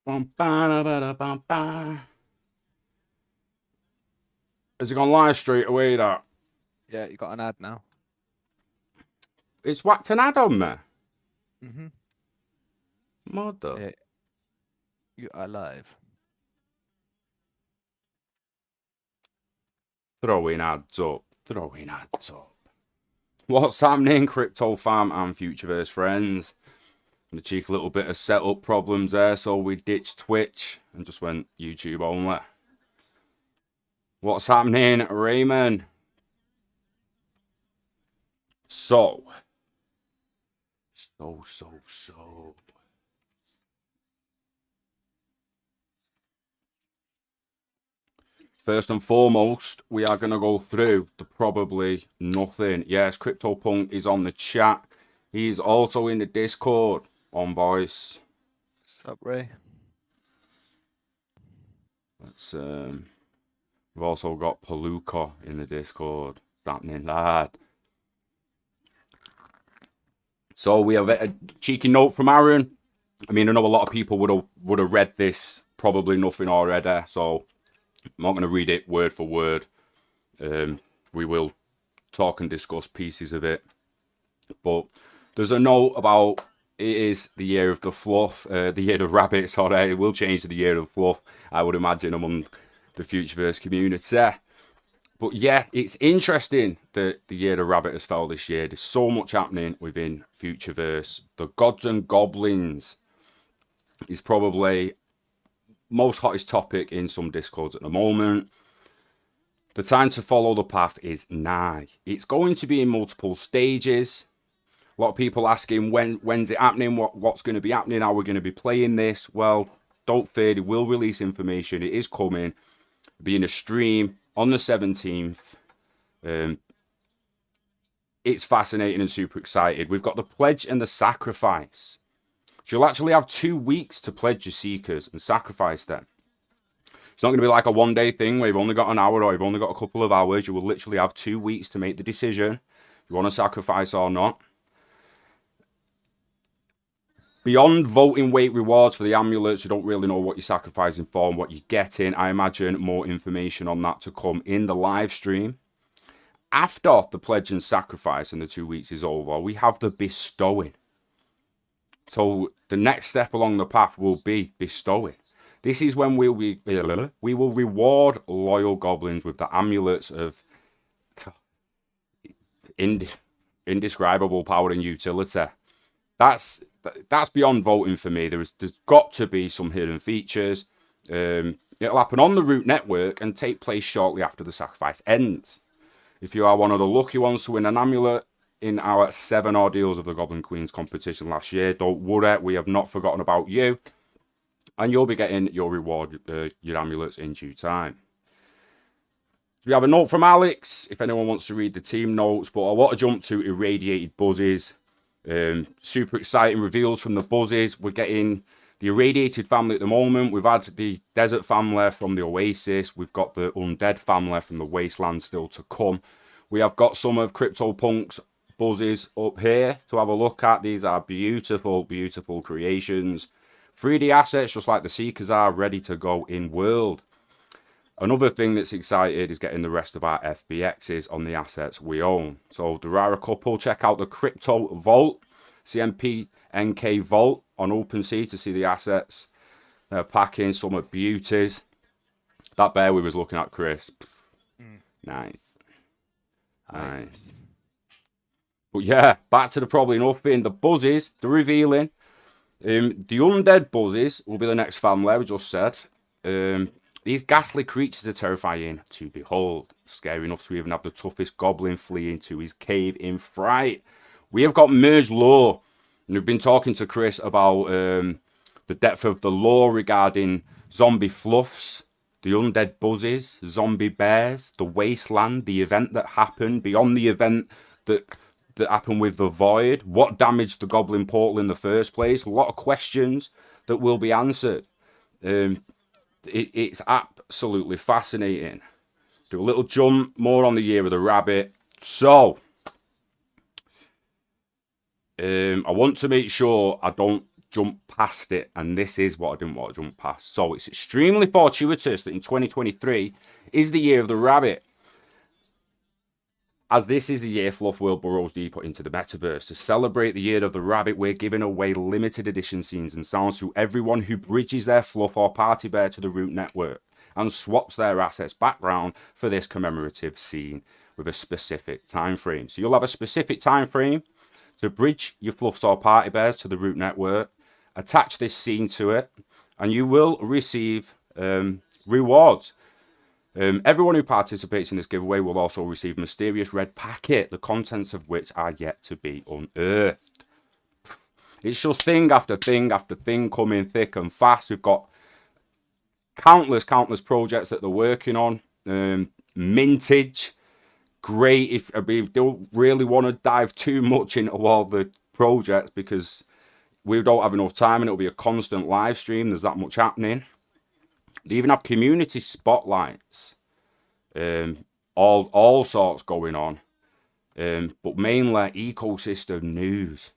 Bum, ba, ba, da, bum, ba. Has it gone live straight away, that? Yeah, you got an ad now. It's whacked an ad on me. Mm-hmm. Mother. Yeah, you are live. Throwing ads up. Throwing ads up. What's happening, Crypto Fam and FutureVerse friends? And a cheeky little bit of setup problems there, so we ditched Twitch and just went YouTube only. What's happening, Raymond? So. First and foremost, we are going to go through the probably nothing. Yes, CryptoPunk is on the chat. He's also in the Discord on voice. Sup, Ray? Let's we've also got Palooka in the Discord. What's happening, lad? So we have a cheeky note from Aaron. I mean, I know a lot of people would have read this, probably nothing already. So I'm not going to read it word for word. We will talk and discuss pieces of it. But there's a note about it is the year of the fluff, the year of rabbit, sorry. It will change to the year of fluff, I would imagine, among the FutureVerse community. But yeah, it's interesting that the year of rabbit has fell this year. There's so much happening within FutureVerse. The gods and goblins is probably most hottest topic in some discords at the moment. The time to follow the path is nigh. It's going to be in multiple stages. A lot of people asking when's it happening, what's going to be happening, how we're going to be playing this. Well, don't fear, they will release information. It is coming. It'll be in a stream on the 17th. It's fascinating and super excited. We've got the pledge and the sacrifice. So you'll actually have 2 weeks to pledge your seekers and sacrifice them. It's not going to be like a one-day thing where you've only got an hour or you've only got a couple of hours. You will literally have 2 weeks to make the decision if you want to sacrifice or not. Beyond voting weight rewards for the amulets, you don't really know what you're sacrificing for and what you're getting. I imagine more information on that to come in the live stream. After the pledge and sacrifice and the 2 weeks is over, we have the bestowing. So the next step along the path will be bestowing. This is when we will reward loyal goblins with the amulets of indescribable power and utility. That's beyond voting for me. There's got to be some hidden features. It'll happen on the root network and take place shortly after the sacrifice ends. If you are one of the lucky ones to win an amulet in our 7 ordeals of the Goblin Queens competition last year, don't worry, we have not forgotten about you. And you'll be getting your reward, your amulets in due time. We have a note from Alex, if anyone wants to read the team notes, but I want to jump to irradiated buzzes. Super exciting reveals from the buzzes. We're getting the irradiated family at the moment. We've had the desert family from the Oasis. We've got the undead family from the Wasteland still to come. We have got some of CryptoPunk's buzzes up here to have a look at. These are beautiful, beautiful creations. 3D assets, just like the Seekers are, ready to go in world. Another thing that's excited is getting the rest of our FBXs on the assets we own. So there are a couple. Check out the Crypto Vault, CMP NK Vault on OpenSea to see the assets. They're packing some of beauties. That bear we was looking at, Chris. Nice. Nice. But yeah, back to the probably nothing. The buzzes, they're revealing. The undead buzzes will be the next family, we just said. These ghastly creatures are terrifying to behold. Scary enough to even have the toughest goblin flee into his cave in fright. We have got merged lore. And we've been talking to Chris about the depth of the lore regarding zombie fluffs, the undead buzzes, zombie bears, the wasteland, the event that happened, beyond the event that happened with the void, what damaged the goblin portal in the first place. A lot of questions that will be answered. It's absolutely fascinating. Do a little jump more on the year of the rabbit. So I want to make sure I don't jump past it, and this is what I didn't want to jump past. So it's extremely fortuitous that in 2023 is the year of the rabbit, as this is the year Fluff World burrows deeper into the metaverse. To celebrate the year of the rabbit, we're giving away limited edition scenes and sounds to everyone who bridges their Fluff or Party Bear to the Root network and swaps their assets background for this commemorative scene with a specific time frame. So you'll have a specific time frame to bridge your Fluffs or Party Bears to the Root network, attach this scene to it, and you will receive rewards. Everyone who participates in this giveaway will also receive a mysterious red packet, the contents of which are yet to be unearthed. It's just thing after thing after thing coming thick and fast. We've got countless projects that they're working on. Mintage, great. If I mean, don't really want to dive too much into all the projects because we don't have enough time, and it'll be a constant live stream. There's that much happening. They even have community spotlights, all sorts going on. But mainly ecosystem news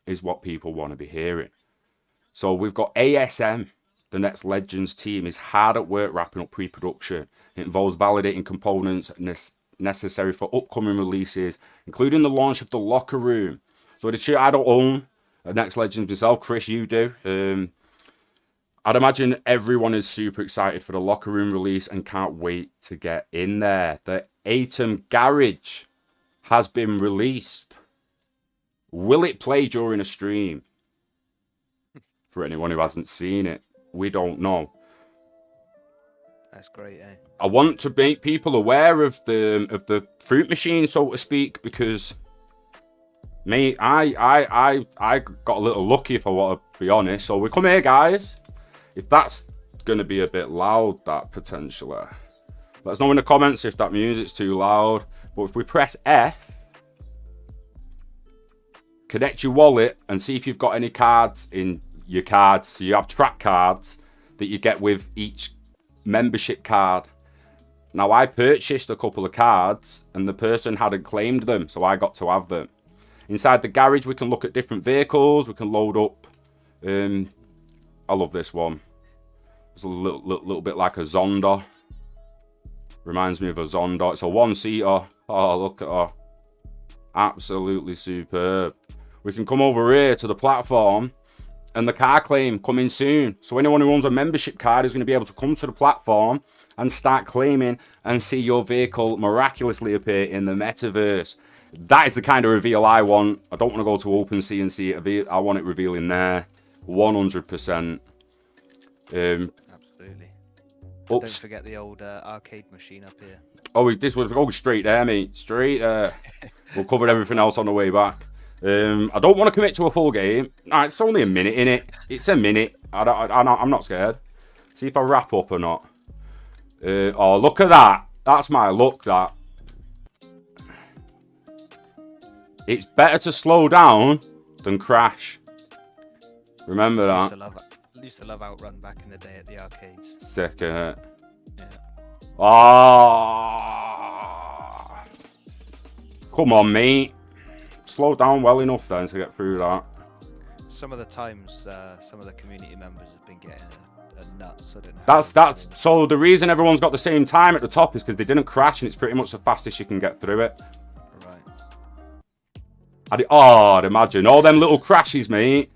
is what people want to be hearing. So we've got ASM, the Next Legends team, is hard at work wrapping up pre-production. It involves validating components necessary for upcoming releases, including the launch of the locker room. So I don't own a Next Legends myself. Chris, you do. I'd imagine everyone is super excited for the locker room release and can't wait to get in there. The Atom Garage has been released. Will it play during a stream? For anyone who hasn't seen it, we don't know. That's great, eh? I want to make people aware of the fruit machine, so to speak, because mate, I got a little lucky, if I want to be honest. So we come here, guys. If that's going to be a bit loud, that potentially, let us know in the comments if that music's too loud. But if we press F, connect your wallet and see if you've got any cards in your cards. So you have track cards that you get with each membership card. Now, I purchased a couple of cards and the person hadn't claimed them, so I got to have them. Inside the garage, we can look at different vehicles. We can load up. I love this one. It's a little bit like a Zonda. Reminds me of a Zonda. It's a one-seater. Oh, look at her. Absolutely superb. We can come over here to the platform and the car claim coming soon. So anyone who owns a membership card is going to be able to come to the platform and start claiming and see your vehicle miraculously appear in the metaverse. That is the kind of reveal I want. I don't want to go to OpenSea and see it. I want it revealing there. 100%. Absolutely. Don't forget the old arcade machine up here. Oh, this would go straight there, mate. Straight there. We'll cover everything else on the way back. I don't want to commit to a full game. Nah, it's only a minute in it. It's a minute. I'm not scared. See if I wrap up or not. Oh, look at that. That's my luck, that. It's better to slow down than crash. Remember that. I used to love Outrun back in the day at the arcades. Sick, innit? Yeah. Ah. Come on, mate. Slow down well enough then to get through that. Some of the times, some of the community members have been getting a nuts. I don't know. That's so the reason everyone's got the same time at the top is because they didn't crash, and it's pretty much the fastest you can get through it. Right. I'd imagine all them little crashes, mate.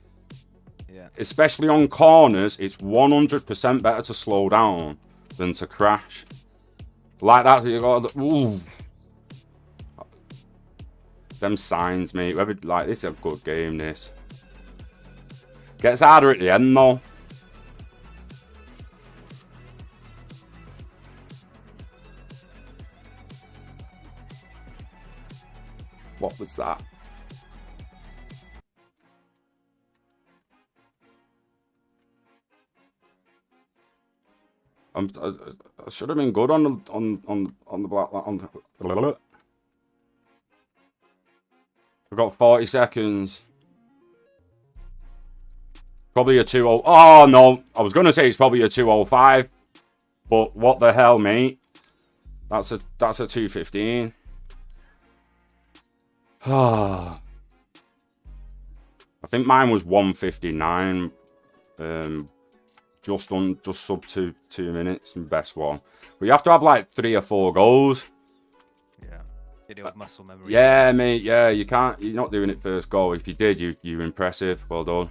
Yeah. Especially on corners, it's 100% better to slow down than to crash. Like that, you got ooh. Them signs, mate. Like, this is a good game, this. Gets harder at the end, though. What was that? I should have been good on the black on the. I've got 40 seconds. Probably a 2:0. Oh no, I was gonna say it's probably a 2:05, but what the hell, mate? That's a 2:15. Ah. I think mine was 159. Just sub 2 minutes, and best one. But you have to have like 3 or 4 goals. Yeah. Did it with muscle memory. Yeah, mate. Yeah, you can't. You're not doing it first goal. If you did, you're impressive. Well done.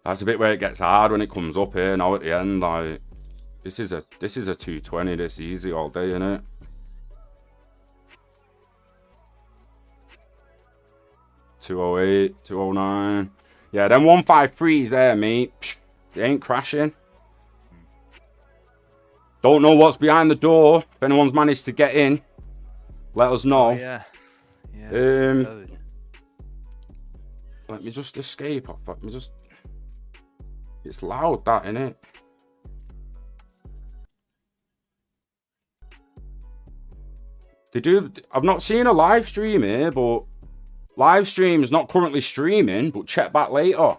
That's a bit where it gets hard when it comes up here. Now at the end, like this is a 220. This easy all day, innit? $208, $209. Yeah, them 153s there, mate. Psh, they ain't crashing. Don't know what's behind the door. If anyone's managed to get in, let us know. Oh, yeah. Yeah. Let me just escape. Let me just. It's loud, that, innit? They do. I've not seen a live stream here, but live stream is not currently streaming. But check back later.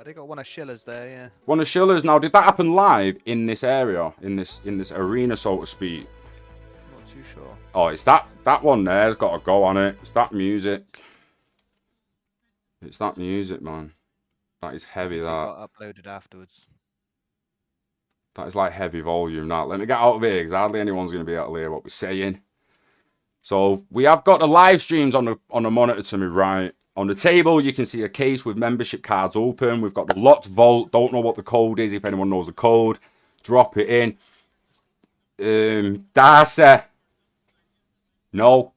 They got one of Schiller's there, yeah. One of Schiller's. Now, did that happen live in this area, in this arena, so to speak? Not too sure. Oh, it's that one there's got to go on it. It's that music. It's that music, man. That is heavy. That got uploaded afterwards. That is like heavy volume. Now, let me get out of here because hardly anyone's going to be able to hear what we're saying. So we have got the live streams on the monitor to me right. On the table, you can see a case with membership cards open. We've got the locked vault. Don't know what the code is. If anyone knows the code, drop it in. Darcy. No.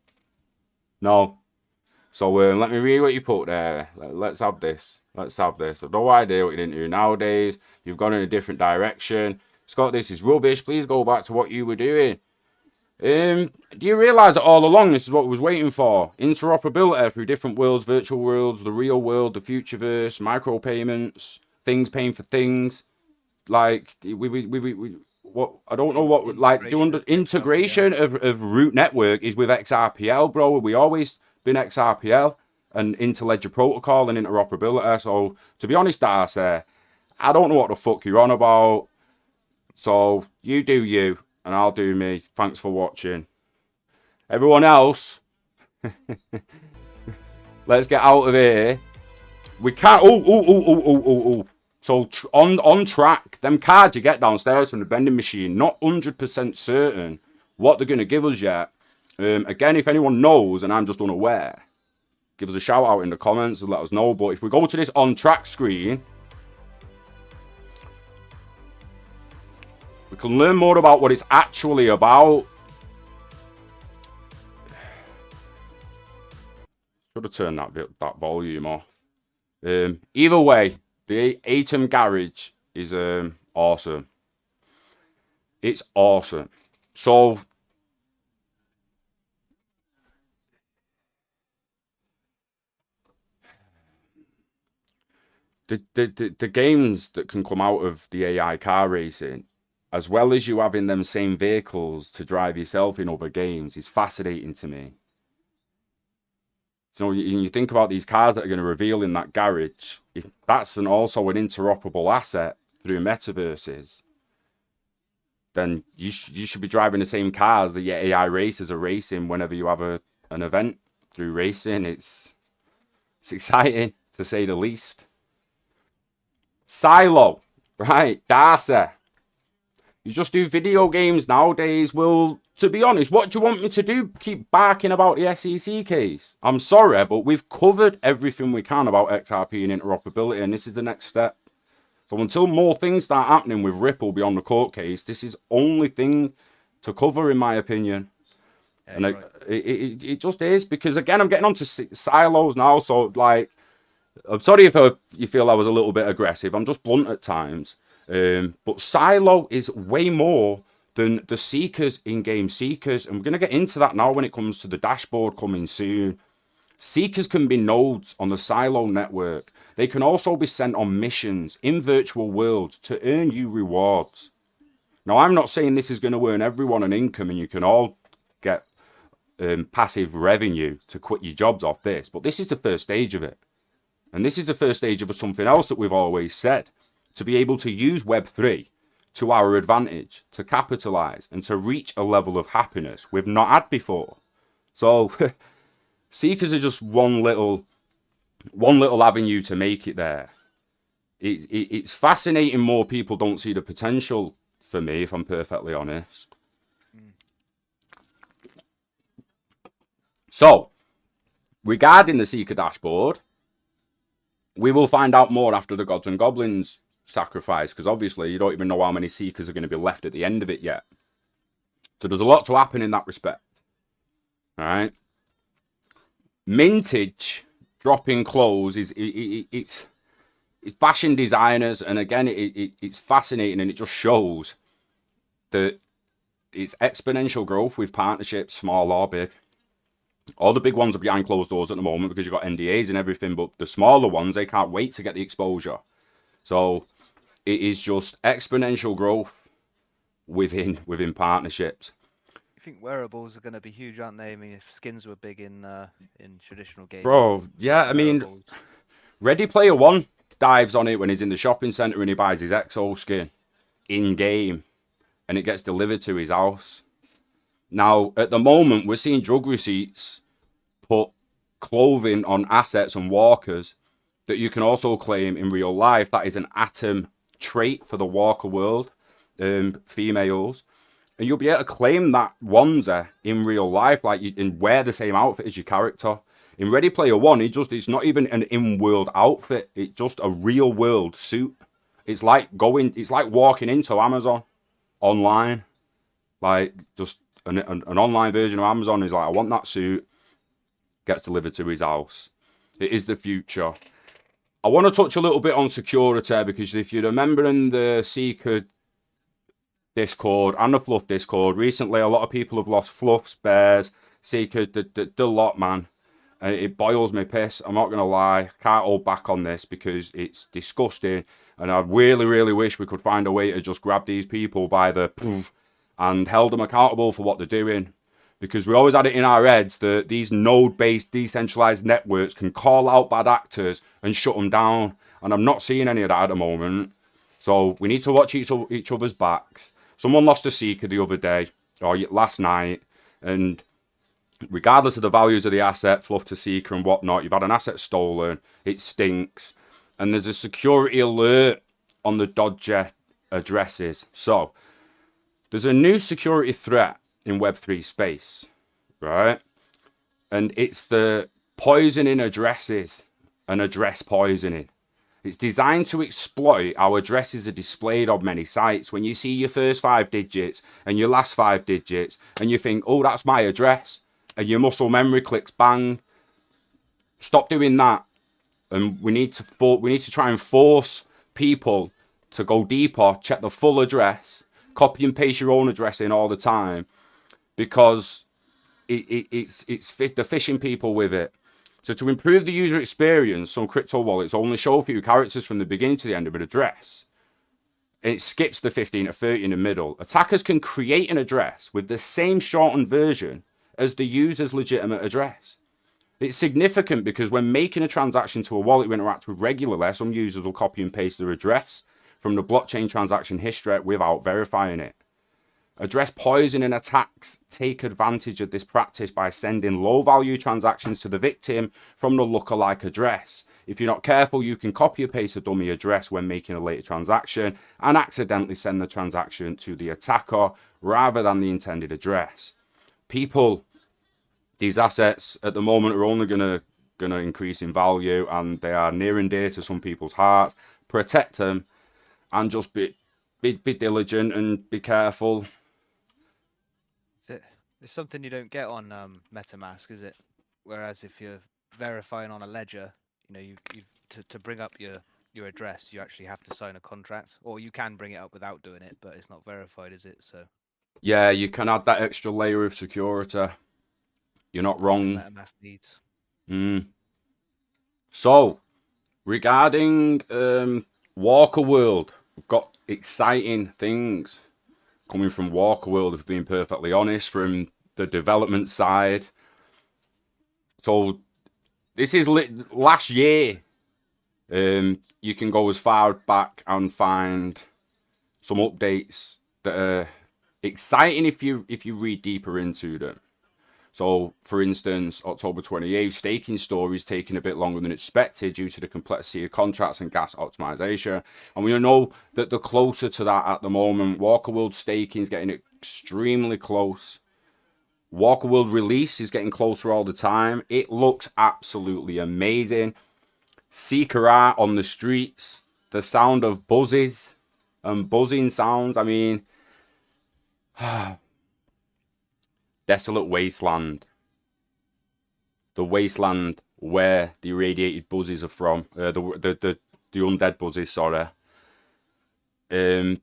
So let me read what you put there. Let's have this. I've no idea what you're into nowadays. You've gone in a different direction. Scott, this is rubbish. Please go back to what you were doing. Do you realise that all along this is what we was waiting for? Interoperability through different worlds, virtual worlds, the real world, the FutureVerse, micropayments, things paying for things. Like what I don't know what like the integration of Root Network is with XRPL, bro. We always been XRPL and Interledger Protocol and interoperability. So to be honest, Darcy, I don't know what the fuck you're on about. So you do you. And I'll do me. Thanks for watching. Everyone else, let's get out of here. We can't. So on track, them cards you get downstairs from the vending machine, not 100% certain what they're going to give us yet. Again, if anyone knows and I'm just unaware, give us a shout out in the comments and let us know. But if we go to this on track screen, we can learn more about what it's actually about. Should have turned that volume off. Either way, the Atom Garage is awesome. It's awesome. So the games that can come out of the AI car racing, as well as you having them same vehicles to drive yourself in other games, is fascinating to me. So you think about these cars that are going to reveal in that garage, if that's also an interoperable asset through metaverses, then you should be driving the same cars that your AI racers are racing whenever you have an event through racing. It's exciting, to say the least. Silo, right, Darcy. You just do video games nowadays. Well, to be honest, what do you want me to do? Keep barking about the SEC case? I'm sorry, but we've covered everything we can about XRP and interoperability, and this is the next step. So until more things start happening with Ripple beyond the court case, this is only thing to cover, in my opinion. Yeah, and it just is, because again, I'm getting onto silos now. So like, I'm sorry if you feel I was a little bit aggressive. I'm just blunt at times. But Silo is way more than the Seekers in-game Seekers. And we're going to get into that now when it comes to the dashboard coming soon. Seekers can be nodes on the Silo network. They can also be sent on missions in virtual worlds to earn you rewards. Now, I'm not saying this is going to earn everyone an income and you can all get passive revenue to quit your jobs off this. But this is the first stage of it. And this is the first stage of something else that we've always said. To be able to use Web3 to our advantage, to capitalize and to reach a level of happiness we've not had before. So Seekers are just one little avenue to make it there. It's fascinating more people don't see the potential for me, if I'm perfectly honest. So, regarding the Seeker dashboard, we will find out more after the Gods and Goblins sacrifice, because obviously you don't even know how many Seekers are going to be left at the end of it yet. So there's a lot to happen in that respect. All right. Mintage dropping clothes it's bashing designers, and again it's fascinating, and it just shows that it's exponential growth with partnerships, small or big. All the big ones are behind closed doors at the moment because you've got NDAs and everything, but the smaller ones, they can't wait to get the exposure. So it is just exponential growth within partnerships. I think wearables are going to be huge, aren't they? I mean, if skins were big in traditional gaming, Bro, yeah, I mean, wearables. Ready Player One dives on it when he's in the shopping centre and he buys his Exo skin in-game and it gets delivered to his house. Now, at the moment, we're seeing drug receipts put clothing on assets and walkers that you can also claim in real life. That is an atom trait for the walker world, females. And you'll be able to claim that onesie in real life, like and wear the same outfit as your character. In Ready Player One, it's not even an in-world outfit. It's just a real-world suit. It's like walking into Amazon online. Like, just an online version of Amazon is like, I want that suit. Gets delivered to his house. It is the future. I want to touch a little bit on security, because if you remember in the Seeker Discord and the Fluff Discord, recently a lot of people have lost Fluffs, Bears, Seeker, the lot, man. And it boils me piss. I'm not going to lie. Can't hold back on this because it's disgusting. And I really, really wish we could find a way to just grab these people by the poof and held them accountable for what they're doing. Because we always had it in our heads that these node-based decentralized networks can call out bad actors and shut them down. And I'm not seeing any of that at the moment. So we need to watch each other's backs. Someone lost a Seeker the other day, or last night, and regardless of the values of the asset, fluff to Seeker and whatnot, you've had an asset stolen, it stinks, and there's a security alert on the Dodger addresses. So there's a new security threat in Web3 space, right? And it's the poisoning addresses and address poisoning. It's designed to exploit how addresses are displayed on many sites. When you see your first 5 digits and your last 5 digits and you think, oh, that's my address, and your muscle memory clicks bang. Stop doing that. And we need to try and force people to go deeper, check the full address, copy and paste your own address in all the time, because they're phishing people with it. So to improve the user experience, some crypto wallets only show a few characters from the beginning to the end of an address. It skips the 15 to 30 in the middle. Attackers can create an address with the same shortened version as the user's legitimate address. It's significant because when making a transaction to a wallet you interact with regularly, some users will copy and paste their address from the blockchain transaction history without verifying it. Address poisoning attacks take advantage of this practice by sending low-value transactions to the victim from the lookalike address. If you're not careful, you can copy or paste a dummy address when making a later transaction and accidentally send the transaction to the attacker rather than the intended address. People, these assets at the moment are only going to increase in value, and they are near and dear to some people's hearts. Protect them and just be diligent and be careful. It's something you don't get on MetaMask, is it? Whereas if you're verifying on a ledger, you've to bring up your address, you actually have to sign a contract, or you can bring it up without doing it, but it's not verified, is it? So yeah, you can add that extra layer of security. You're not wrong. MetaMask needs. So regarding Walker World, we've got exciting things coming from Walker World, if being perfectly honest, from the development side. So this is last year. You can go as far back and find some updates that are exciting if you read deeper into them. So, for instance, October 28th, staking stories taking a bit longer than expected due to the complexity of contracts and gas optimization. And we know that the closer to that at the moment. Walker World staking is getting extremely close. Walker World release is getting closer all the time. It looks absolutely amazing. Seeker art on the streets, the sound of buzzes and buzzing sounds. I mean, desolate wasteland. The wasteland where the irradiated buzzes are from. The undead buzzes, sorry. I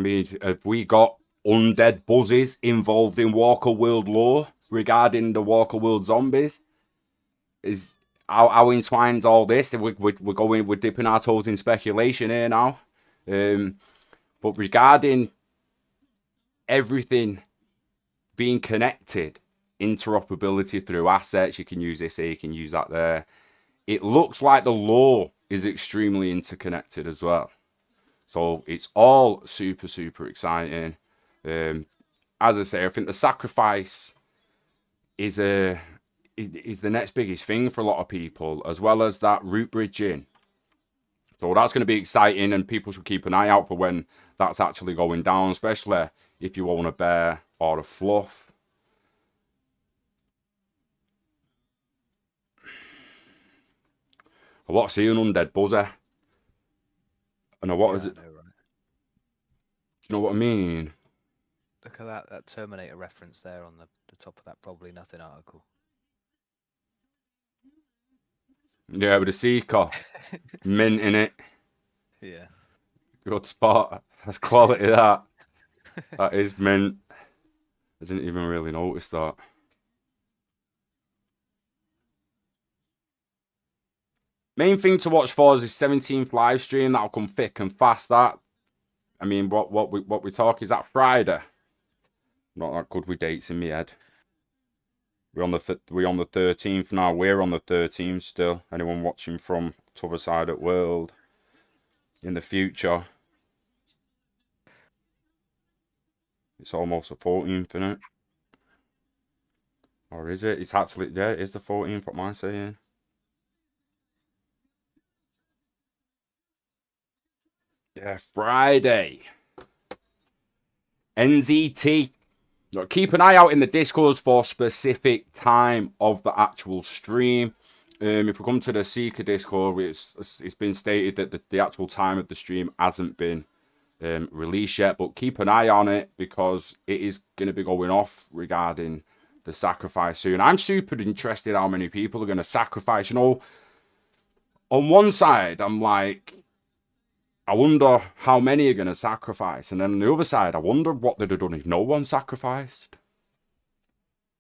mean, have we got undead buzzes involved in Walker World lore regarding the Walker World zombies? Is how entwines all this? We're dipping our toes in speculation here now. But regarding everything being connected, interoperability through assets, you can use this here, you can use that there. It looks like the lore is extremely interconnected as well. So it's all super, super exciting. As I say, I think the sacrifice is the next biggest thing for a lot of people, as well as that root bridging. So that's going to be exciting, and people should keep an eye out for when that's actually going down, especially if you own a bear or a fluff. I want to see an undead buzzer. And I want to... I know, right? Do you know what I mean? Look at that Terminator reference there on the top of that Probably Nothing article. Yeah, with the Seeker. Mint in it. Yeah. Good spot. That's quality, that. That is mint. I didn't even really notice that. Main thing to watch for is this 17th live stream. That'll come thick and fast. That, I mean, what we talk, is that Friday? Not that good with dates in my head. We're on the 13th now. We're on the 13th still. Anyone watching from the other side of the world in the future? It's almost the 14th, isn't it? Or is it? It's actually, yeah, it is the 14th. What am I saying? Yeah, Friday. NZT. Now, keep an eye out in the Discord for specific time of the actual stream. If we come to the Seeker Discord, it's been stated that the actual time of the stream hasn't been released yet, but keep an eye on it because it is going to be going off regarding the sacrifice soon. I'm super interested how many people are going to sacrifice. You know, on one side, I'm like, I wonder how many are going to sacrifice. And then on the other side, I wonder what they'd have done if no one sacrificed.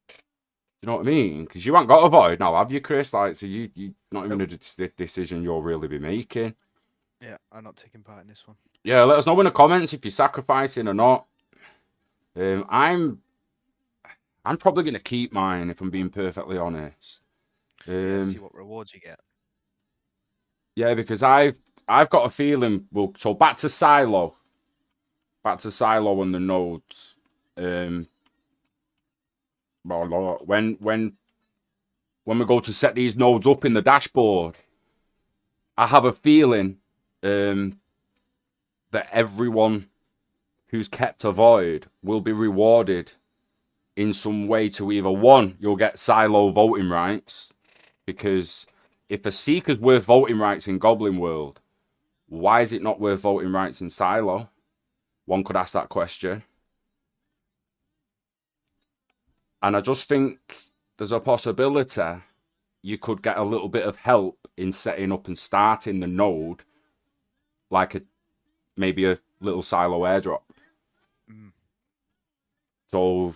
You know what I mean? Because you ain't got a void now, have you, Chris? Like, so you not even a decision you'll really be making. Yeah, I'm not taking part in this one. Yeah, let us know in the comments if you're sacrificing or not. I'm probably going to keep mine, if I'm being perfectly honest. See what rewards you get. Yeah, because I've got a feeling. Well, so back to Silo and the nodes. Well, when we go to set these nodes up in the dashboard, I have a feeling that everyone who's kept a void will be rewarded in some way to either, one, you'll get Silo voting rights, because if a Seeker's worth voting rights in Goblin World, why is it not worth voting rights in Silo? One could ask that question. And I just think there's a possibility you could get a little bit of help in setting up and starting the node, like maybe a little Silo airdrop. So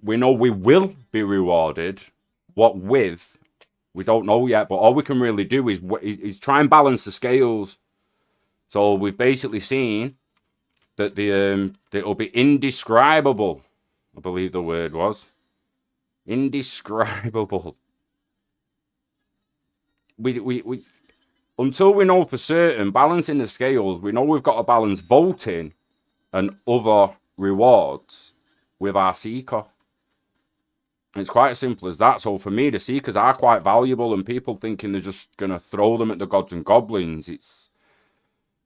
we know we will be rewarded. What with, we don't know yet, but all we can really do is try and balance the scales. So we've basically seen that it'll be indescribable. I believe the word was indescribable. We until we know for certain balancing the scales, we know we've got to balance voting and other rewards. with our seeker. It's quite as simple as that. So for me, the seekers are quite valuable, and people thinking they're just going to throw them at the gods and goblins, it's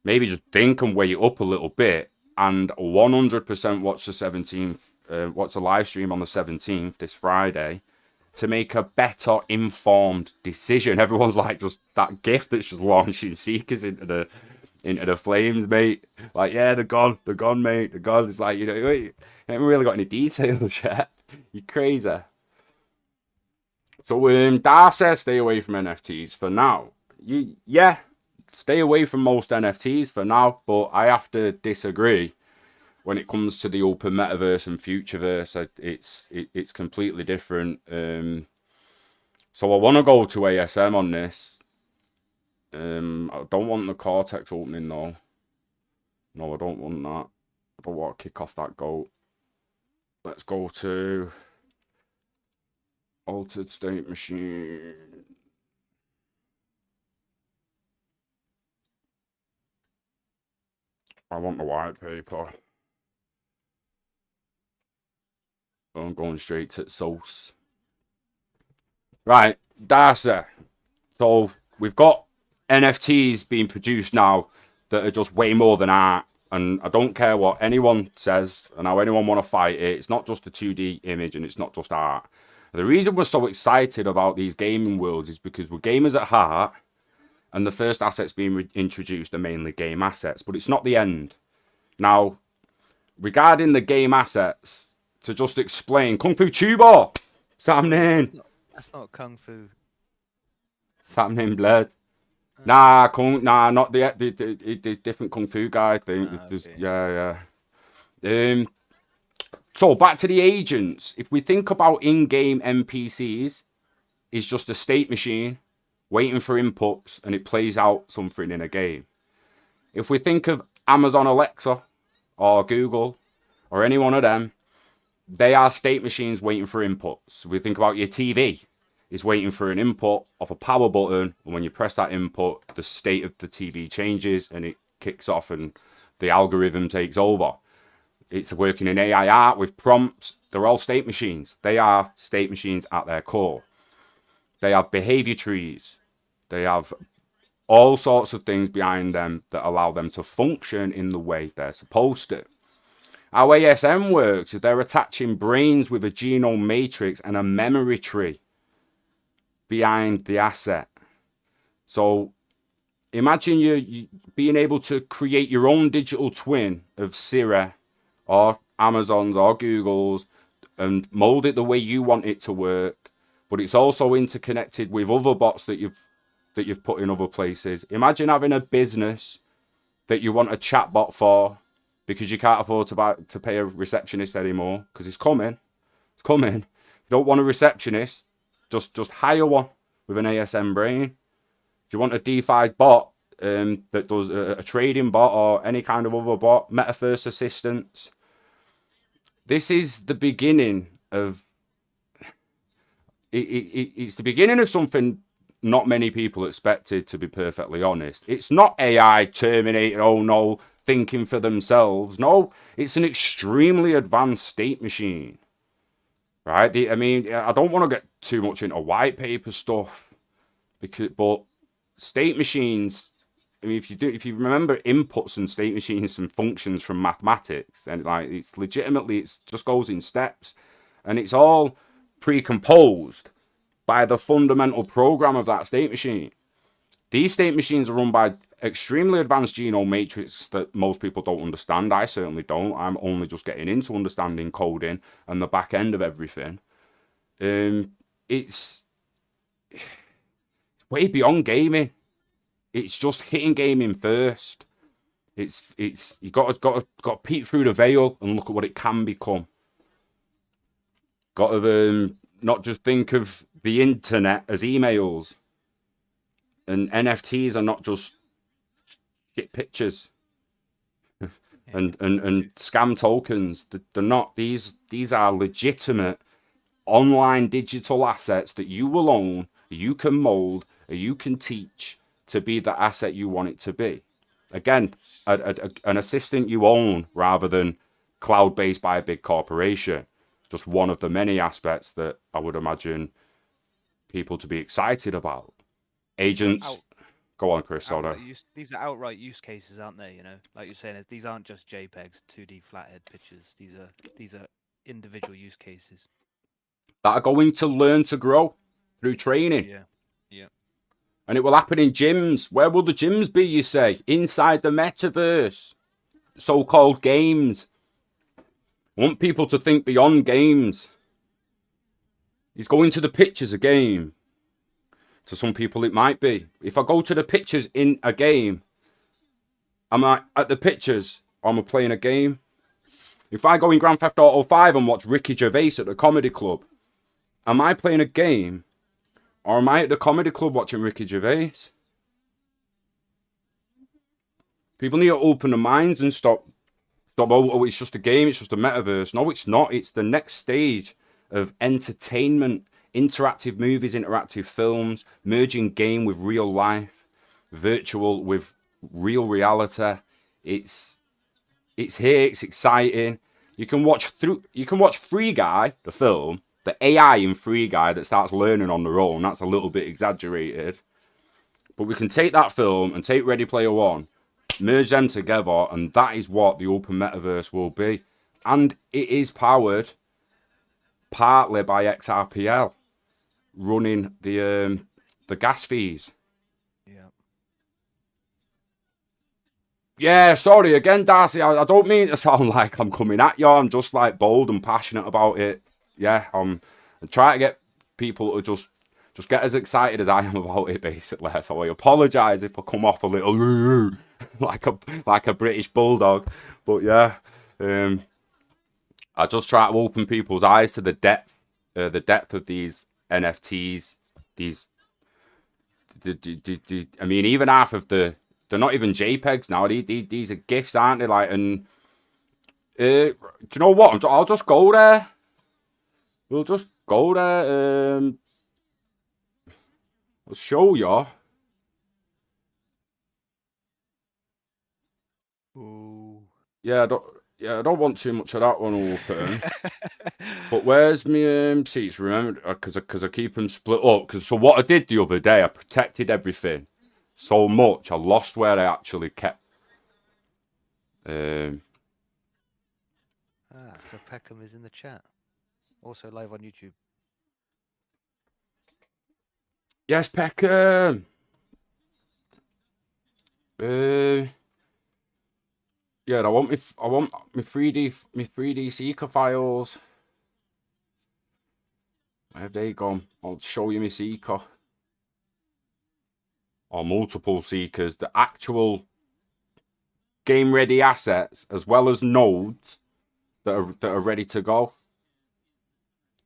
maybe just think and weigh it up a little bit. And 100% watch the 17th, watch the live stream on the 17th, this Friday, to make a better informed decision. Everyone's like, just that gift that's just launching seekers into the flames, mate. Like, yeah, they're gone, mate, they're gone. It's like, you know, you haven't really got any details yet. You're crazy. So, Darcy, stay away from NFTs for now. Yeah, stay away from most NFTs for now, but I have to disagree. When it comes to the Open Metaverse and FutureVerse, it's completely different. So I want to go to ASM on this. I don't want the Cortex opening though. No, I don't want that. I don't want to kick off that goat. Let's go to Altered State Machine. I want the white paper. I'm going straight to Sauce. Right, Darcy. So we've got NFTs being produced now that are just way more than art. And I don't care what anyone says and how anyone want to fight it. It's not just a 2D image and it's not just art. The reason we're so excited about these gaming worlds is because we're gamers at heart, and the first assets being introduced are mainly game assets. But it's not the end. Now, regarding the game assets, to just explain, Kung Fu Tuber, Samnin. That's not Kung Fu. Samnin blood. Nah, not the different Kung Fu guy. I think. Okay. Yeah. So back to the agents. If we think about in-game NPCs, it's just a state machine waiting for inputs, and it plays out something in a game. If we think of Amazon Alexa or Google or any one of them, they are state machines waiting for inputs. We think about your TV. It's waiting for an input off a power button, and when you press that input, the state of the TV changes and it kicks off and the algorithm takes over. It's working in AI art with prompts. They're all state machines. They are state machines at their core. They have behavior trees. They have all sorts of things behind them that allow them to function in the way they're supposed to. How ASM works is they're attaching brains with a genome matrix and a memory tree behind the asset. So imagine you being able to create your own digital twin of Siri or Amazon's or Google's and mold it the way you want it to work, but it's also interconnected with other bots that you've put in other places. Imagine having a business that you want a chatbot for because you can't afford to pay a receptionist anymore, because it's coming. If you don't want a receptionist, just hire one with an ASM brain. If you want a DeFi bot that does a trading bot or any kind of other bot, Metaverse assistants. This is the beginning of it's the beginning of something not many people expected, to be perfectly honest. It's not AI Terminator, oh no, thinking for themselves. No, it's an extremely advanced state machine. Right? I don't want to get too much into white paper stuff, but state machines, if you remember inputs and state machines and functions from mathematics, and it's just goes in steps, and it's all pre-composed by the fundamental program of that state machine. These state machines are run by extremely advanced genome matrix that most people don't understand. I certainly don't. I'm only just getting into understanding coding and the back end of everything. It's way beyond gaming. It's just hitting gaming first. It's you got to peek through the veil and look at what it can become. Got to not just think of the internet as emails, and NFTs are not just shit pictures and scam tokens. They're not. These are legitimate online digital assets that you will own, you can mold, or you can teach to be the asset you want it to be. Again, an assistant you own rather than cloud-based by a big corporation. Just one of the many aspects that I would imagine people to be excited about. Agents, go on, Chris. Sorry. These are outright use cases, aren't they? You know, like you're saying, these aren't just JPEGs, 2D flathead pictures. These are individual use cases That are going to learn to grow through training. Yeah, yeah. And it will happen in gyms. Where will the gyms be, you say? Inside the metaverse. So-called games. I want people to think beyond games. Is going to the pictures a game? To some people it might be. If I go to the pictures in a game, am I at the pictures or am I playing a game? If I go in Grand Theft Auto 5 and watch Ricky Gervais at the comedy club, am I playing a game or am I at the comedy club watching Ricky Gervais? People need to open their minds and stop, oh, it's just a game, it's just a metaverse. No, it's not. It's the next stage of entertainment, interactive movies, interactive films, merging game with real life, virtual with real reality. It's here, it's exciting. You can watch Free Guy, the film, the AI in Free Guy that starts learning on their own. That's a little bit exaggerated. But we can take that film and take Ready Player One, merge them together, and that is what the Open Metaverse will be. And it is powered partly by XRPL, running the gas fees. Yeah, sorry again, Darcy. I don't mean to sound like I'm coming at you. I'm just like bold and passionate about it. Yeah, I'm trying to get people to just get as excited as I am about it, basically. So I apologise if I come off a little like a British bulldog, but yeah, I just try to open people's eyes to the depth of these NFTs. I mean, even half of they're not even JPEGs now. These are GIFs, aren't they? Like, and do you know what? I'll just go there. We'll just go there. I'll show you. Ooh. Yeah, I don't want too much of that one open. But where's my seats? Remember, because I keep them split up. So what I did the other day, I protected everything so much I lost where I actually kept. So Peckham is in the chat, also live on YouTube. Yes, Peckham. Yeah, I want my 3D Seeker files. Where have they gone? I'll show you my Seeker. Or multiple Seekers, the actual game ready assets, as well as nodes that are ready to go.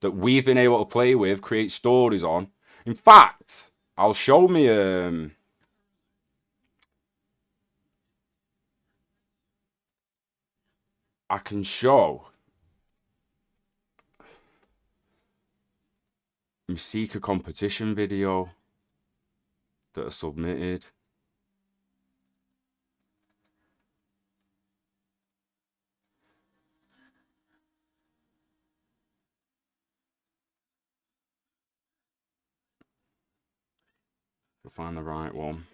That we've been able to play with, create stories on. In fact, I'll show me I can show my Seeker competition video that are submitted. To find the right one.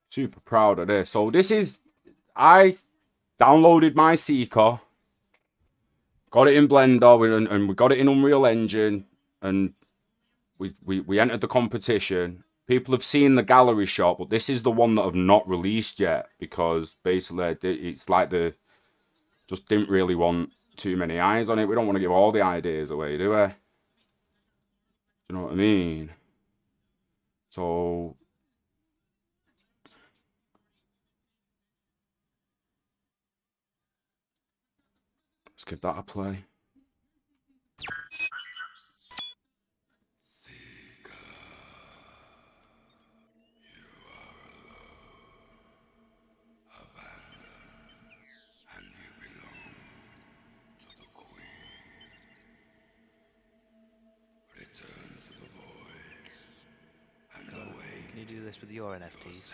Super proud of this. So this is, I downloaded my Seeker, got it in Blender, and we got it in Unreal Engine, and we entered the competition. People have seen the gallery shot, but this is the one that I've not released yet, because basically it's like just didn't really want too many eyes on it. We don't want to give all the ideas away, do we? Do you know what I mean? So let's give that a play. this with your NFTs.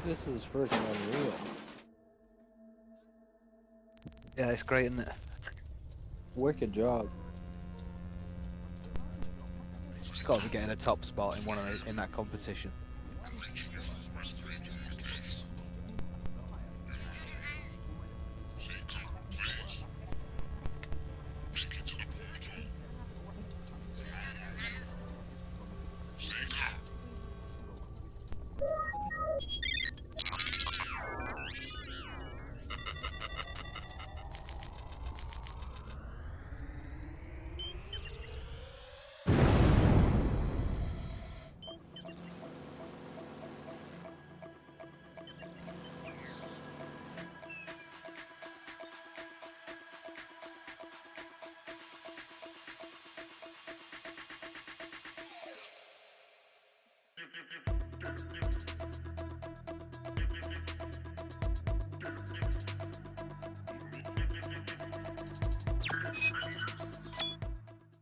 This is freaking unreal. Yeah, it's great, isn't it? Wicked job. Got to be getting a top spot in that competition.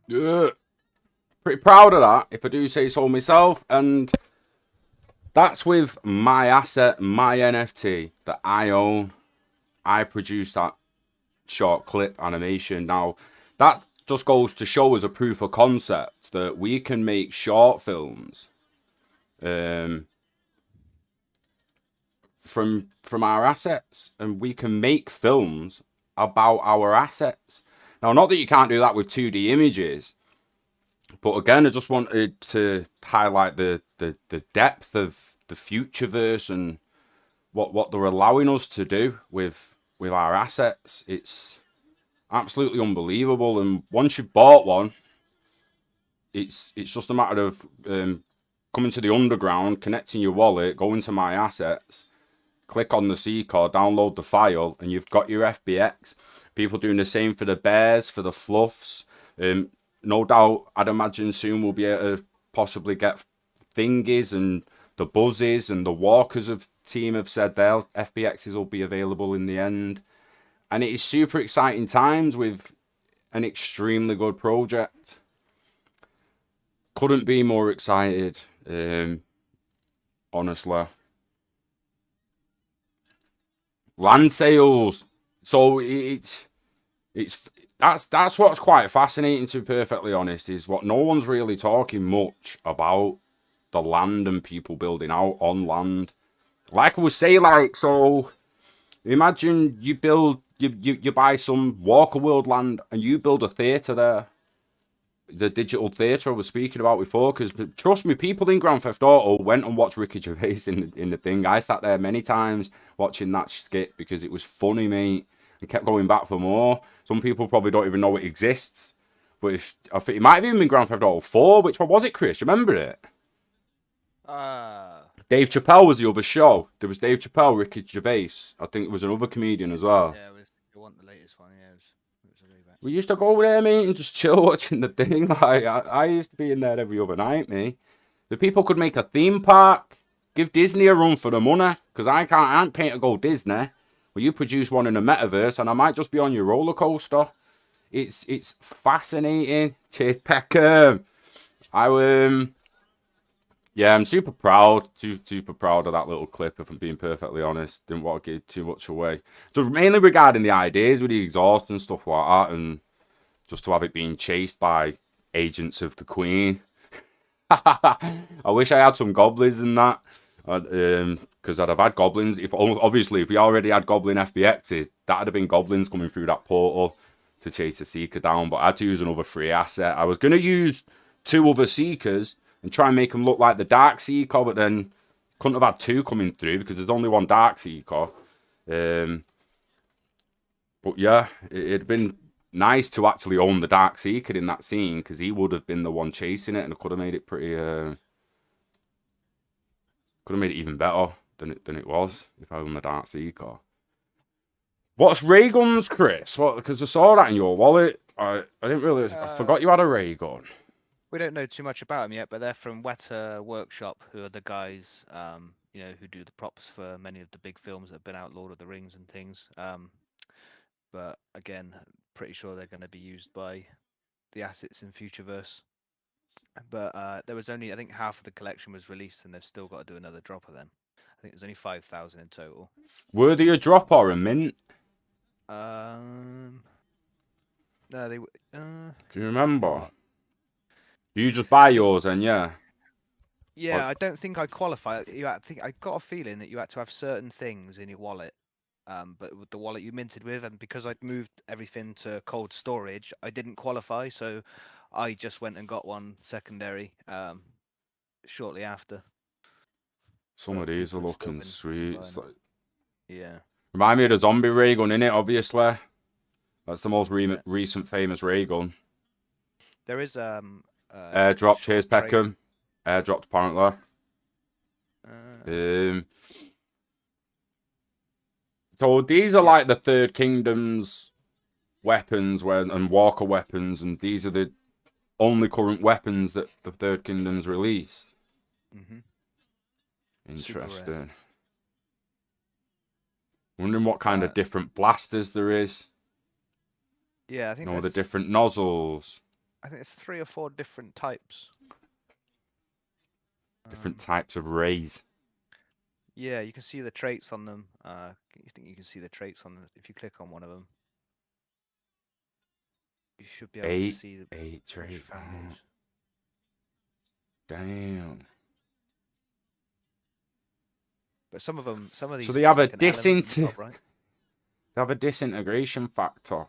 Yeah. Pretty proud of that, if I do say so myself. And that's with my asset, my NFT that I own. I produced that short clip animation. Now, that just goes to show as a proof of concept that we can make short films from our assets, and we can make films about our assets. Now, not that you can't do that with 2D images, but again, I just wanted to highlight the depth of the FutureVerse and what they're allowing us to do with our assets. It's absolutely unbelievable. And once you've bought one, it's just a matter of coming to the underground, connecting your wallet, going to my assets, click on the C card, download the file, and you've got your FBX. People doing the same for the bears, for the fluffs. No doubt, I'd imagine soon we'll be able to possibly get thingies, and the buzzes and the walkers of team have said their FBXs will be available in the end. And it is super exciting times with an extremely good project. Couldn't be more excited, honestly. Land sales. So that's what's quite fascinating, to be perfectly honest, is what no one's really talking much about, the land and people building out on land. Like I was saying, so imagine you buy some Walker World land and you build a theatre there. The digital theatre I was speaking about before, because trust me, people in Grand Theft Auto went and watched Ricky Gervais in the thing. I sat there many times watching that skit because it was funny, mate, and kept going back for more. Some people probably don't even know it exists, but I think it might have even been Grand Theft Auto 4. Which one was it, Chris? Remember it? Dave Chappelle was the other show. There was Dave Chappelle, Ricky Gervais. I think it was another comedian as well. Yeah, it wasn't the latest one. Yeah, it was a reback. We used to go over there, mate, and just chill watching the thing. Like I used to be in there every other night, mate. The people could make a theme park, give Disney a run for the money, because I can't pay to go Disney. Well, you produce one in the metaverse, and I might just be on your roller coaster. It's fascinating. Cheers, Peckham. Yeah, I'm super proud of that little clip, if I'm being perfectly honest. Didn't want to give too much away. So mainly regarding the ideas with the exhaust and stuff like that, and just to have it being chased by agents of the Queen. I wish I had some goblins in that, because I'd have had goblins. If obviously if we already had goblin FBXs, that'd have been goblins coming through that portal to chase the Seeker down. But I had to use another free asset. I was gonna use 2 other Seekers and try and make them look like the Dark Seeker, but then couldn't have had 2 coming through because there's only 1 Dark Seeker. But yeah, it'd been nice to actually own the Dark Seeker in that scene because he would have been the one chasing it, and I could have made it pretty. Could have made it even better than it was if I owned the Dark Seeker. What's ray guns, Chris? What? Because I saw that in your wallet. I didn't really. I forgot you had a ray gun. We don't know too much about them yet, but they're from Weta Workshop, who are the guys, you know, who do the props for many of the big films that have been out, Lord of the Rings and things. But again, pretty sure they're going to be used by the assets in FutureVerse. But there was only, I think, half of the collection was released, and they've still got to do another drop of them. I think there's only 5,000 in total. Were they a drop or a mint? No, they. Can you remember? You just buy yours, and yeah. Yeah, I don't think I qualify. I think I got a feeling that you had to have certain things in your wallet. But with the wallet you minted with, and because I'd moved everything to cold storage, I didn't qualify, so I just went and got one secondary shortly after. Some of But these are people have still looking been sweet. buying It's them. like, Yeah. remind me of the zombie ray gun, innit? Obviously, that's the most Yeah. recent famous ray gun. There is Airdrop, short Chase trade. Peckham. Airdropped apparently. So these are Yeah. like the Third Kingdom's weapons, and Walker weapons, and these are the only current weapons that the Third Kingdom's released. Mhm. Interesting. Wondering what kind of Uh, different blasters there is. Yeah, I think You know, the there's, different nozzles, I think it's 3 or 4 different types. different types of rays. Yeah, you can see the traits on them. You think you can see the traits on them if you click on one of them. You should be able to see the Eight which trait. values. Damn. But some of these. So they have a like an element in the top They right. have a disintegration factor.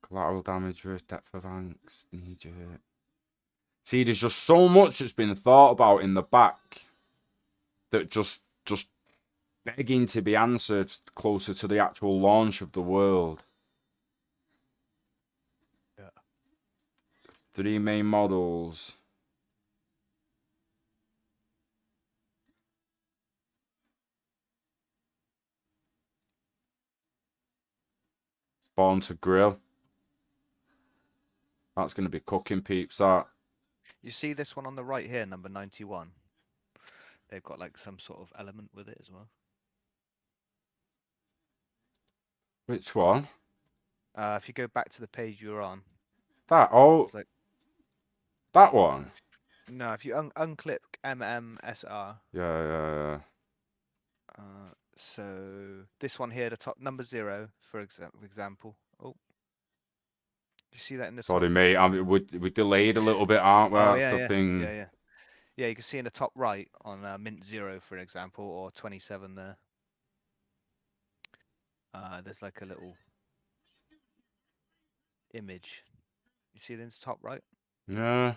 Collateral damage, risk, depth of angst, knee jerk. See, there's just so much that's been thought about in the back that just begging to be answered closer to the actual launch of the world. Yeah. 3 main models. Born to grill. That's going to be cooking, peeps, that. You see this one on the right here, number 91. They've got like some sort of element with it as well. Which one? If you go back to the page you were on, That, oh, it's like, that one. no, if you unclick MMSR. Yeah. So this one here, the top number 0, for example. Oh, you see that in the Sorry, top? mate. I mean, we delayed a little bit, aren't we? Oh That's the thing. yeah. Yeah, you can see in the top right on mint 0, for example, or 27 there. There's like a little image. You see it in the top right? Yeah.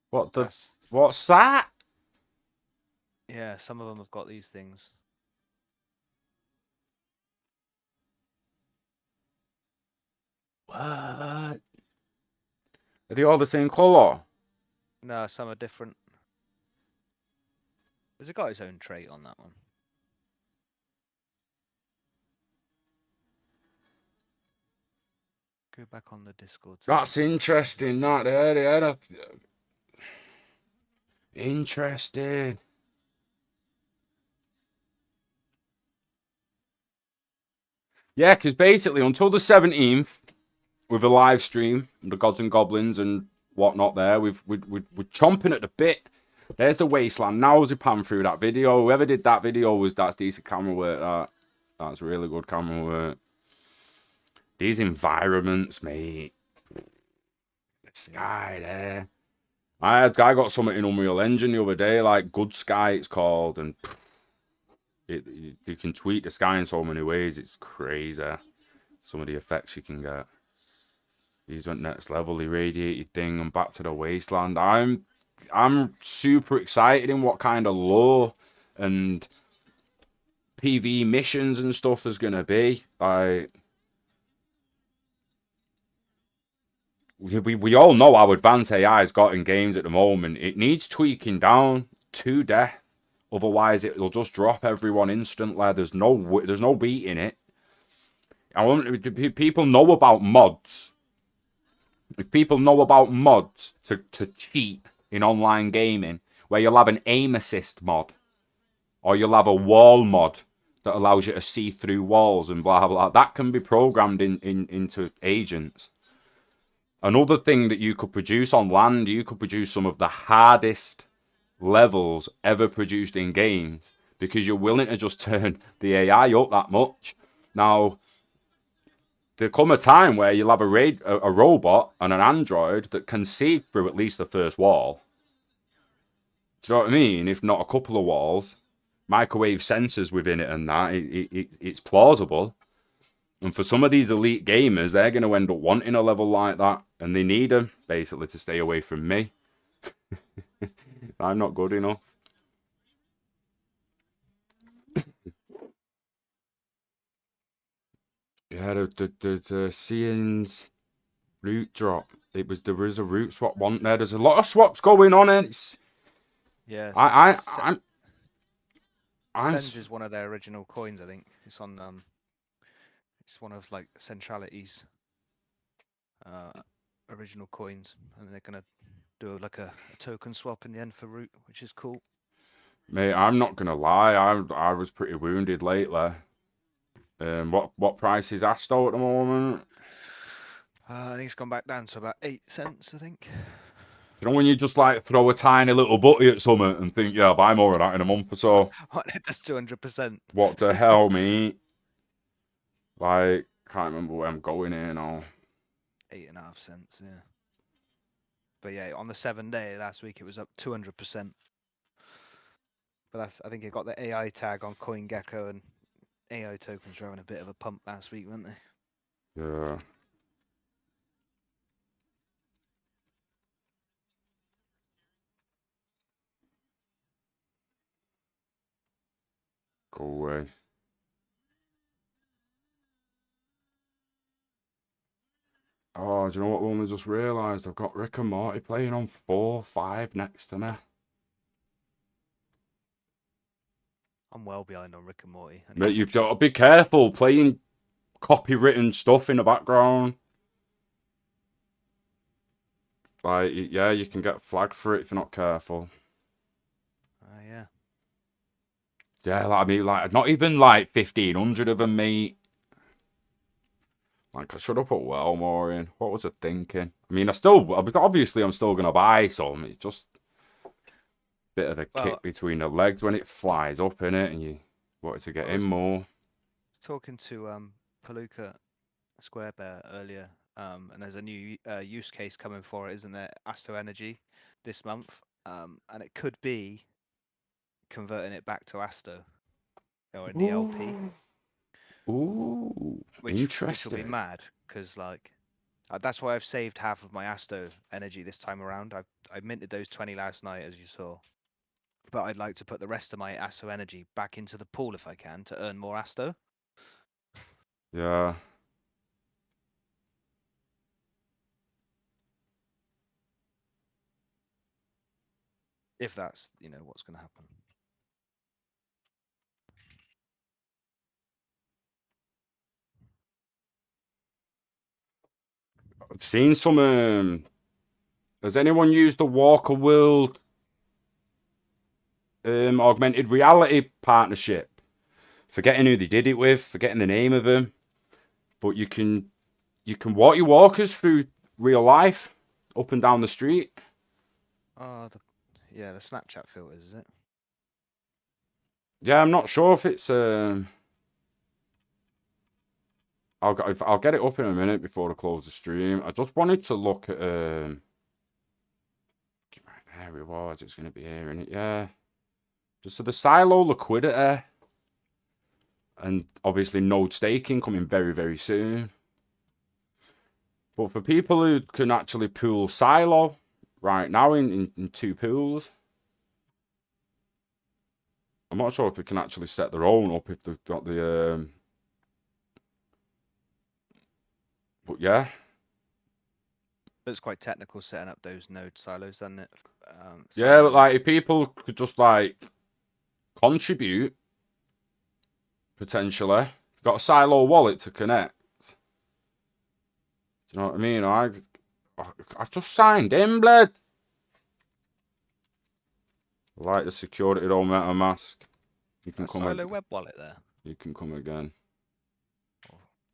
What's That's, that? yeah, some of them have got these things. What? Are they all the same colour? No, some are different. There's a got his own trait on that one. Go back on the Discord. That's interesting, that there. Interesting. Yeah, because basically until the 17th, with a live stream, the Gods and Goblins and whatnot there, we're chomping at the bit. There's the wasteland. Now as we pan through that video, whoever did that video that's decent camera work. That's really good camera work. These environments, mate. The sky there. I got something in Unreal Engine the other day, like Good Sky it's called, and you can tweak the sky in so many ways. It's crazy. Some of the effects you can get. These went next level, irradiated thing, and back to the wasteland. I'm super excited in what kind of lore and PV missions and stuff there's gonna be. Like, we all know how advanced AI's got in games at the moment. It needs tweaking down to death. Otherwise, it'll just drop everyone instantly. There's no beating it. I want people know about mods. If people know about mods to cheat in online gaming, where you'll have an aim assist mod, or you'll have a wall mod that allows you to see through walls and blah blah, that can be programmed into agents. Another thing that you could produce on land, you could produce some of the hardest levels ever produced in games because you're willing to just turn the AI up that much. Now, there'll come a time where you'll have a robot and an android that can see through at least the first wall. Do you know what I mean? If not a couple of walls, microwave sensors within it and that, it's plausible. And for some of these elite gamers, they're going to end up wanting a level like that. And they need them, basically, to stay away from me. I'm not good enough. Yeah, the Cian's root drop. There was a root swap one there. There's a lot of swaps going on, and it's... Yeah. Senge is one of their original coins, I think. It's on it's one of like Centrality's original coins, and they're gonna do like a token swap in the end for root, which is cool. Mate, I'm not gonna lie, I was pretty wounded lately. What price is Asto at the moment? I think it's gone back down to about 8 cents, I think. You know when you just like throw a tiny little butty at something and think, yeah, I'll buy more of that in a month or so. That's 200%. What the hell, mate? Like, can't remember where I'm going here now. 8.5 cents, yeah. But yeah, on the 7-day last week, it was up 200%. But I think it got the AI tag on CoinGecko, and AI tokens were having a bit of a pump last week, weren't they? Yeah. Go away. Oh, do you know what? I only just realised I've got Rick and Morty playing on 4.5 next to me. I'm well behind on Rick and Morty. Mate, you've got to be careful playing copywritten stuff in the background. Like, yeah, you can get flagged for it if you're not careful. Yeah. Yeah, like, I mean, like, not even like 1,500 of them, mate. Like, I should have put well more in. What was I thinking? I mean, obviously I'm still going to buy some. It's just a bit of a kick between the legs when it flies up in it and you wanted to get in more. Talking to Palooka Square Bear earlier, and there's a new use case coming for it, isn't there? Asto Energy this month, and it could be converting it back to Asto or in the LP. Ooh, interesting. Which will be mad, because like that's why I've saved half of my Asto Energy this time around. I minted those 20 last night, as you saw, but I'd like to put the rest of my Asto Energy back into the pool if I can to earn more Asto. Yeah. If that's, what's going to happen. I've seen some. Has anyone used the Walker World augmented reality partnership? Forgetting who they did it with, forgetting the name of them, but you can walk your walkers through real life, up and down the street. Oh, the Snapchat filters, is it? Yeah, I'm not sure if it's. I'll get it up in a minute before I close the stream. I just wanted to look at. Get my rewards. It's going to be here, isn't it? Yeah. Just so the silo liquidity. And obviously node staking coming very, very soon. But for people who can actually pool silo right now in 2 pools, I'm not sure if we can actually set their own up if they've got the... But yeah. It's quite technical setting up those node silos, doesn't it? Yeah, but like if people could just like contribute, potentially. If you've got a silo wallet to connect. Do you know what I mean? I've just signed in, blood. Like the security on MetaMask. You can come silo web wallet there. You can come again.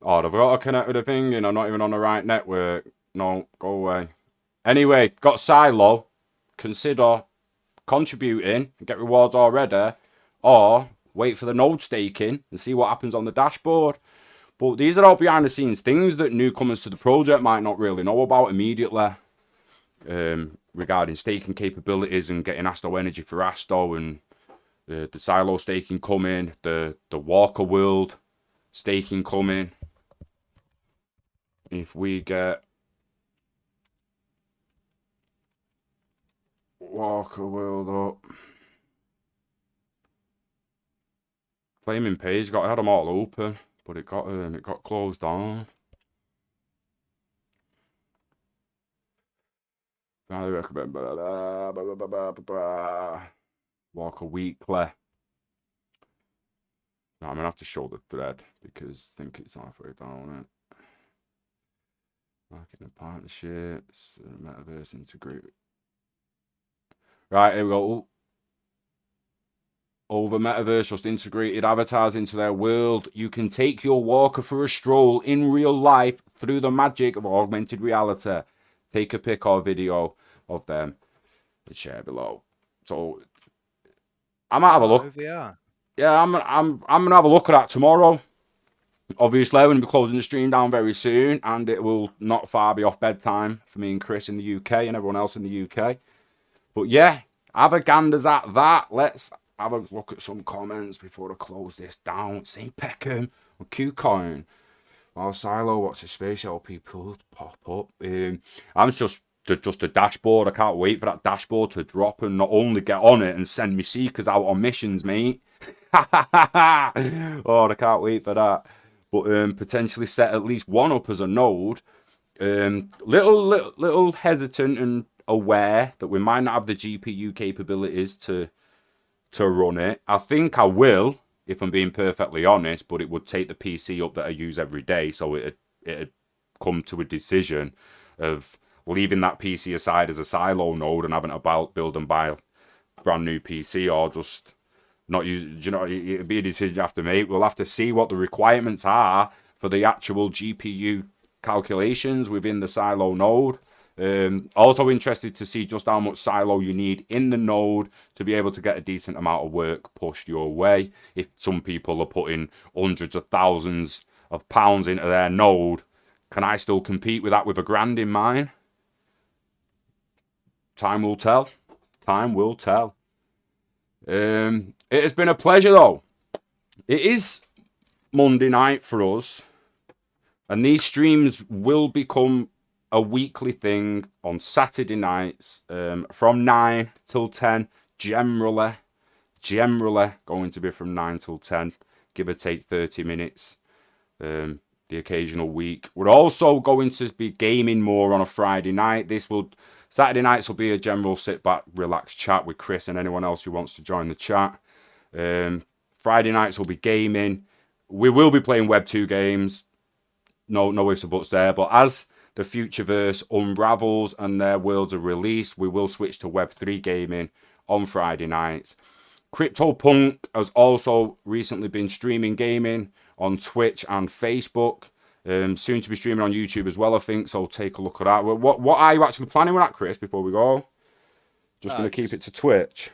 Oh, they've got to connect with a thing and I'm not even on the right network. No, go away. Anyway, got silo. Consider contributing and get rewards already. Or wait for the node staking and see what happens on the dashboard. But these are all behind the scenes things that newcomers to the project might not really know about immediately. Regarding staking capabilities and getting Asto energy for Asto and the silo staking coming, the Walker World staking coming. If we get Walker World up. Claiming page, I had them all open, but it got closed down. I recommend Walker Weekly. No, I'm gonna have to show the thread because I think it's halfway down it. Marketing partnerships, metaverse integrate. Right, here we go. Over Metaverse just integrated avatars into their world. You can take your walker for a stroll in real life through the magic of augmented reality. Take a pic or video of them and share below. So I might have a look. OVR. Yeah, I'm gonna have a look at that tomorrow. Obviously, I'm gonna be closing the stream down very soon, and it will not far be off bedtime for me and Chris in the UK and everyone else in the UK. But yeah, have a ganders at that. Let's have a look at some comments before I close this down. St. Peckham or Qcoin. While Silo, what's the space LP pool pop up? I'm just a dashboard. I can't wait for that dashboard to drop and not only get on it and send me seekers out on missions, mate. Oh, I can't wait for that. But potentially set at least one up as a node. Little hesitant and aware that we might not have the GPU capabilities to run it. I think I will, if I'm being perfectly honest, but it would take the PC up that I use every day, so it'd come to a decision of leaving that PC aside as a silo node and having to build and buy a brand new PC, or just not use. You know, it'd be a decision you have to make. We'll have to see what the requirements are for the actual GPU calculations within the silo node. Also interested to see just how much silo you need in the node to be able to get a decent amount of work pushed your way. If some people are putting hundreds of thousands of pounds into their node, can I still compete with that with $1,000 in mine? Time will tell. Time will tell. It has been a pleasure though. It is Monday night for us, and these streams will become a weekly thing on Saturday nights from 9 till 10. Generally going to be from 9 till 10, give or take 30 minutes. The occasional week. We're also going to be gaming more on a Friday night. Saturday nights will be a general sit back, relaxed chat with Chris and anyone else who wants to join the chat. Friday nights will be gaming. We will be playing Web 2 games. No ifs or buts there. But as the FutureVerse unravels and their worlds are released, we will switch to Web 3 gaming on Friday nights. CryptoPunk has also recently been streaming gaming on Twitch and Facebook. Soon to be streaming on YouTube as well, I think, so take a look at that. What are you actually planning with that, Chris, before we go? Just going to keep it to Twitch?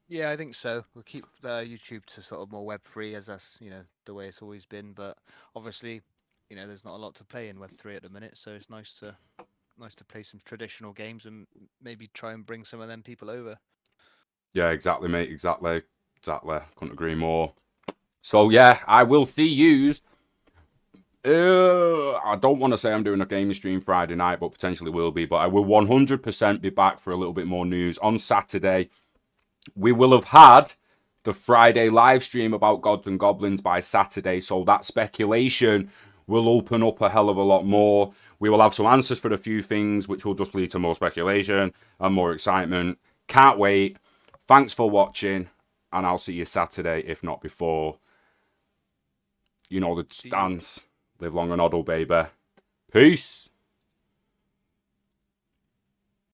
Yeah, I think so. We'll keep YouTube to sort of more Web3 as that's, the way it's always been. But obviously, there's not a lot to play in Web3 at the minute, so it's nice to nice to play some traditional games and maybe try and bring some of them people over. Yeah, exactly, mate. Exactly. Couldn't agree more. So yeah, I will see yous. I don't want to say I'm doing a game stream Friday night, but potentially will be. But I will 100% be back for a little bit more news on Saturday. We will have had the Friday live stream about Gods and Goblins by Saturday, so that speculation will open up a hell of a lot more. We will have some answers for a few things, which will just lead to more speculation and more excitement. Can't wait. Thanks for watching, and I'll see you Saturday, if not before. You know the stance. Live long and oddle, baby. Peace.